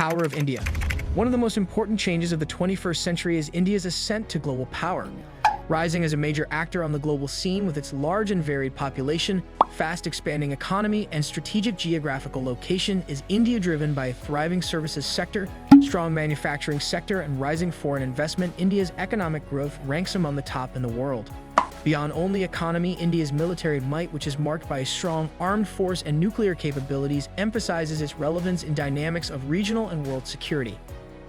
Power of India. One of the most important changes of the 21st century is India's ascent to global power. Rising as a major actor on the global scene with its large and varied population, fast expanding economy, and strategic geographical location, is India driven by a thriving services sector, strong manufacturing sector, and rising foreign investment. India's economic growth ranks among the top in the world. Beyond only economy, India's military might, which is marked by a strong armed force and nuclear capabilities, emphasizes its relevance in dynamics of regional and world security.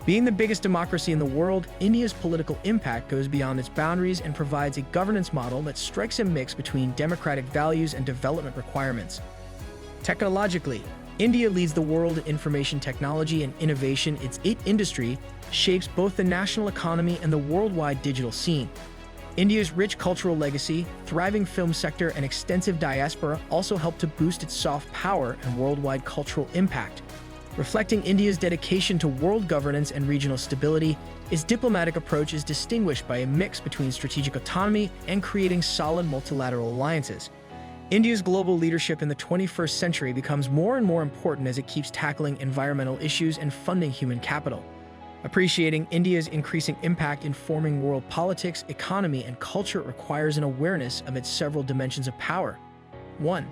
Being the biggest democracy in the world, India's political impact goes beyond its boundaries and provides a governance model that strikes a mix between democratic values and development requirements. Technologically, India leads the world in information technology and innovation. Its IT industry shapes both the national economy and the worldwide digital scene. India's rich cultural legacy, thriving film sector, and extensive diaspora also help to boost its soft power and worldwide cultural impact. Reflecting India's dedication to world governance and regional stability, its diplomatic approach is distinguished by a mix between strategic autonomy and creating solid multilateral alliances. India's global leadership in the 21st century becomes more and more important as it keeps tackling environmental issues and funding human capital. Appreciating India's increasing impact in forming world politics, economy, and culture requires an awareness of its several dimensions of power. 1.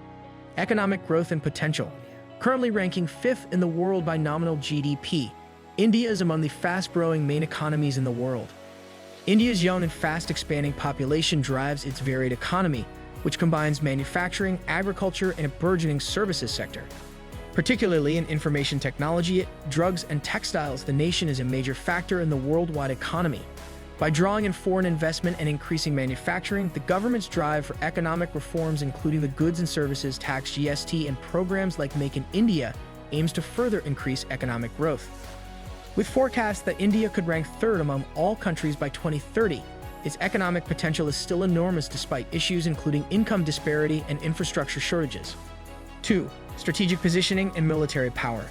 Economic growth and potential. Currently ranking 5th in the world by nominal GDP, India is among the fast-growing main economies in the world. India's young and fast-expanding population drives its varied economy, which combines manufacturing, agriculture, and a burgeoning services sector. Particularly in information technology, drugs, and textiles, the nation is a major factor in the worldwide economy. By drawing in foreign investment and increasing manufacturing, the government's drive for economic reforms, including the goods and services tax (GST) and programs like Make in India, aims to further increase economic growth. With forecasts that India could rank 3rd among all countries by 2030, its economic potential is still enormous despite issues including income disparity and infrastructure shortages. 2. Strategic positioning and military power.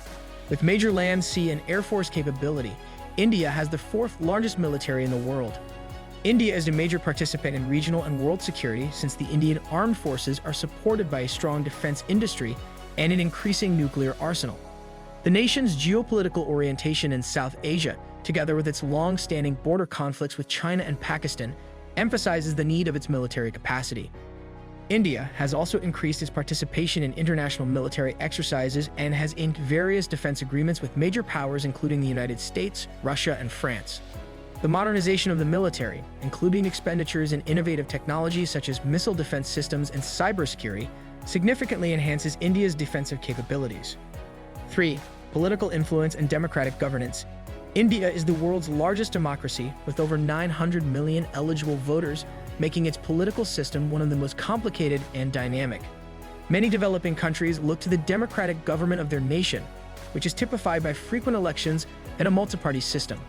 With major land, sea, and air force capability, India has the 4th largest military in the world. India is a major participant in regional and world security since the Indian armed forces are supported by a strong defense industry and an increasing nuclear arsenal. The nation's geopolitical orientation in South Asia, together with its long-standing border conflicts with China and Pakistan, emphasizes the need of its military capacity. India has also increased its participation in international military exercises and has inked various defense agreements with major powers including the United States, Russia, and France. The modernization of the military, including expenditures in innovative technologies such as missile defense systems and cybersecurity, significantly enhances India's defensive capabilities. 3. Political influence and democratic governance. India is the world's largest democracy with over 900 million eligible voters, making its political system one of the most complicated and dynamic. Many developing countries look to the democratic government of their nation, which is typified by frequent elections and a multi-party system.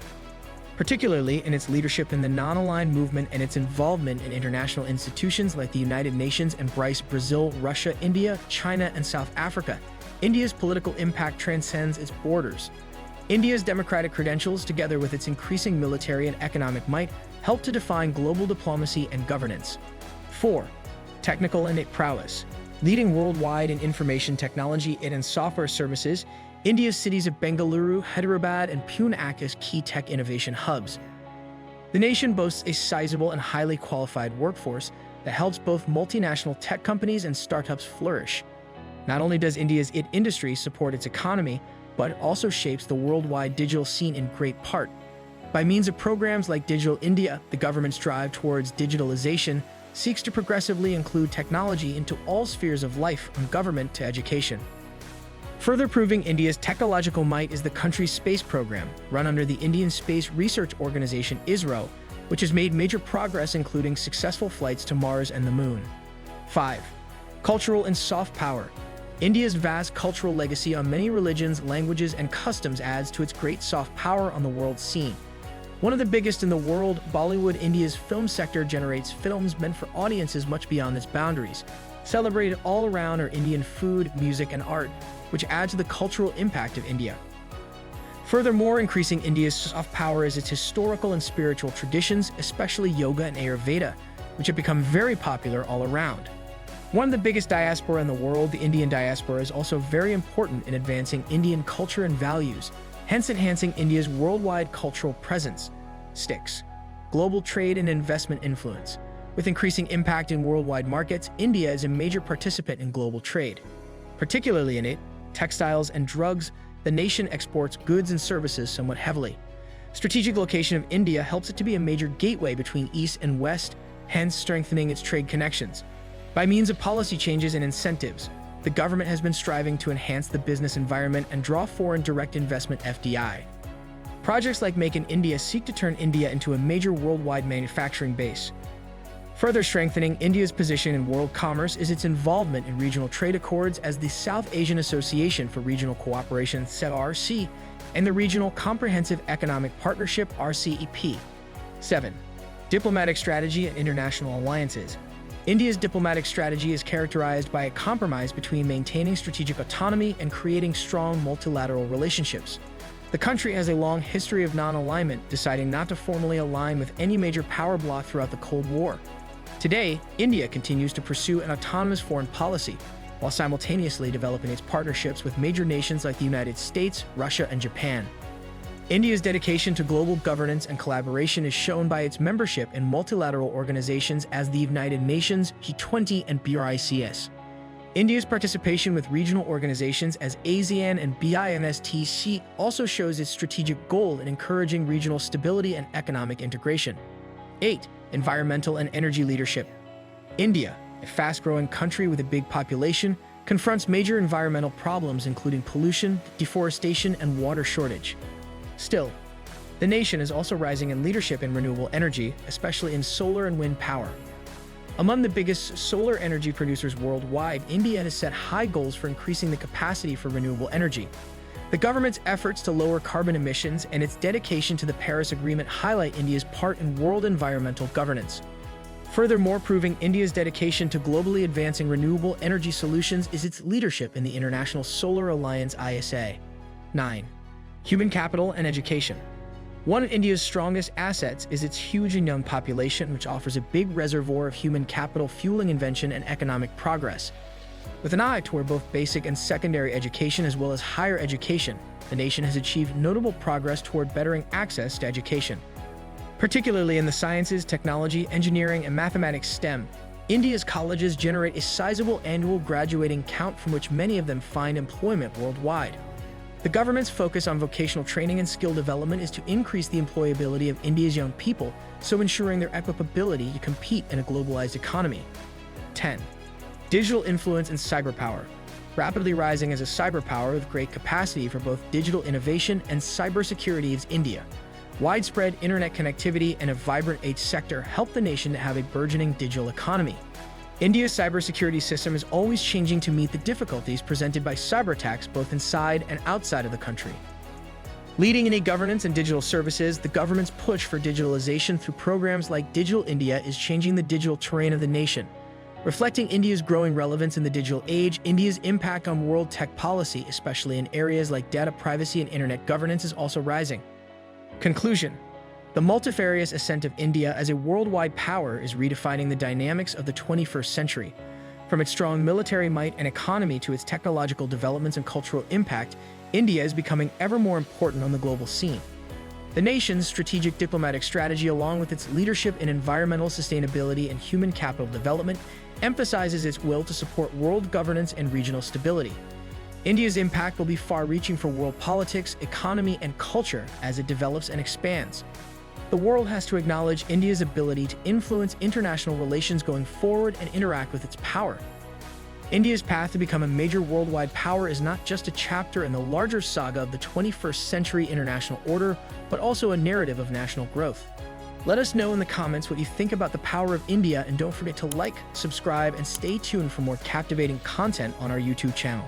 Particularly in its leadership in the non-aligned movement and its involvement in international institutions like the United Nations and Brazil, Russia, India, China, and South Africa, India's political impact transcends its borders. India's democratic credentials, together with its increasing military and economic might, help to define global diplomacy and governance. 4. Technical and prowess. Leading worldwide in information technology and software services, India's cities of Bengaluru, Hyderabad, and Pune act as key tech innovation hubs. The nation boasts a sizable and highly qualified workforce that helps both multinational tech companies and startups flourish. Not only does India's IT industry support its economy, but it also shapes the worldwide digital scene in great part. By means of programs like Digital India, the government's drive towards digitalization seeks to progressively include technology into all spheres of life, from government to education. Further proving India's technological might is the country's space program, run under the Indian Space Research Organization (ISRO), which has made major progress including successful flights to Mars and the Moon. 5. Cultural and soft power. India's vast cultural legacy on many religions, languages, and customs adds to its great soft power on the world scene. One of the biggest in the world, Bollywood, India's film sector generates films meant for audiences much beyond its boundaries. Celebrated all around are Indian food, music, and art, which adds to the cultural impact of India. Furthermore, increasing India's soft power is its historical and spiritual traditions, especially yoga and Ayurveda, which have become very popular all around. One of the biggest diaspora in the world, the Indian diaspora, is also very important in advancing Indian culture and values, hence enhancing India's worldwide cultural presence. 6. Global trade and investment influence. With increasing impact in worldwide markets, India is a major participant in global trade. Particularly in textiles and drugs, the nation exports goods and services somewhat heavily. Strategic location of India helps it to be a major gateway between East and West, hence strengthening its trade connections. By means of policy changes and incentives, the government has been striving to enhance the business environment and draw foreign direct investment (FDI). Projects like Make in India seek to turn India into a major worldwide manufacturing base. Further strengthening India's position in world commerce is its involvement in regional trade accords as the South Asian Association for Regional Cooperation (SAARC) and the Regional Comprehensive Economic Partnership (RCEP). 7. Diplomatic strategy and international alliances. India's diplomatic strategy is characterized by a compromise between maintaining strategic autonomy and creating strong multilateral relationships. The country has a long history of non-alignment, deciding not to formally align with any major power bloc throughout the Cold War. Today, India continues to pursue an autonomous foreign policy, while simultaneously developing its partnerships with major nations like the United States, Russia, and Japan. India's dedication to global governance and collaboration is shown by its membership in multilateral organizations as the United Nations, G20, and BRICS. India's participation with regional organizations as ASEAN and BIMSTC also shows its strategic goal in encouraging regional stability and economic integration. 8. Environmental and energy leadership. India, a fast-growing country with a big population, confronts major environmental problems including pollution, deforestation, and water shortage. Still, the nation is also rising in leadership in renewable energy, especially in solar and wind power. Among the biggest solar energy producers worldwide, India has set high goals for increasing the capacity for renewable energy. The government's efforts to lower carbon emissions and its dedication to the Paris Agreement highlight India's part in world environmental governance. Furthermore, proving India's dedication to globally advancing renewable energy solutions is its leadership in the International Solar Alliance (ISA). 9. Human capital and education. One of India's strongest assets is its huge and young population, which offers a big reservoir of human capital fueling invention and economic progress. With an eye toward both basic and secondary education as well as higher education, the nation has achieved notable progress toward bettering access to education. Particularly in the sciences, technology, engineering, and mathematics (STEM), India's colleges generate a sizable annual graduating count from which many of them find employment worldwide. The government's focus on vocational training and skill development is to increase the employability of India's young people, so ensuring their equipability to compete in a globalized economy. 10. Digital influence and cyberpower. Rapidly rising as a cyberpower with great capacity for both digital innovation and cybersecurity is India. Widespread internet connectivity and a vibrant IT sector help the nation to have a burgeoning digital economy. India's cybersecurity system is always changing to meet the difficulties presented by cyber attacks both inside and outside of the country. Leading in e-governance and digital services, the government's push for digitalization through programs like Digital India is changing the digital terrain of the nation. Reflecting India's growing relevance in the digital age, India's impact on world tech policy, especially in areas like data privacy and internet governance, is also rising. Conclusion. The multifarious ascent of India as a worldwide power is redefining the dynamics of the 21st century. From its strong military might and economy to its technological developments and cultural impact, India is becoming ever more important on the global scene. The nation's strategic diplomatic strategy, along with its leadership in environmental sustainability and human capital development, emphasizes its will to support world governance and regional stability. India's impact will be far-reaching for world politics, economy, and culture as it develops and expands. The world has to acknowledge India's ability to influence international relations going forward and interact with its power. India's path to become a major worldwide power is not just a chapter in the larger saga of the 21st century international order, but also a narrative of national growth. Let us know in the comments what you think about the power of India, and don't forget to like, subscribe, and stay tuned for more captivating content on our YouTube channel.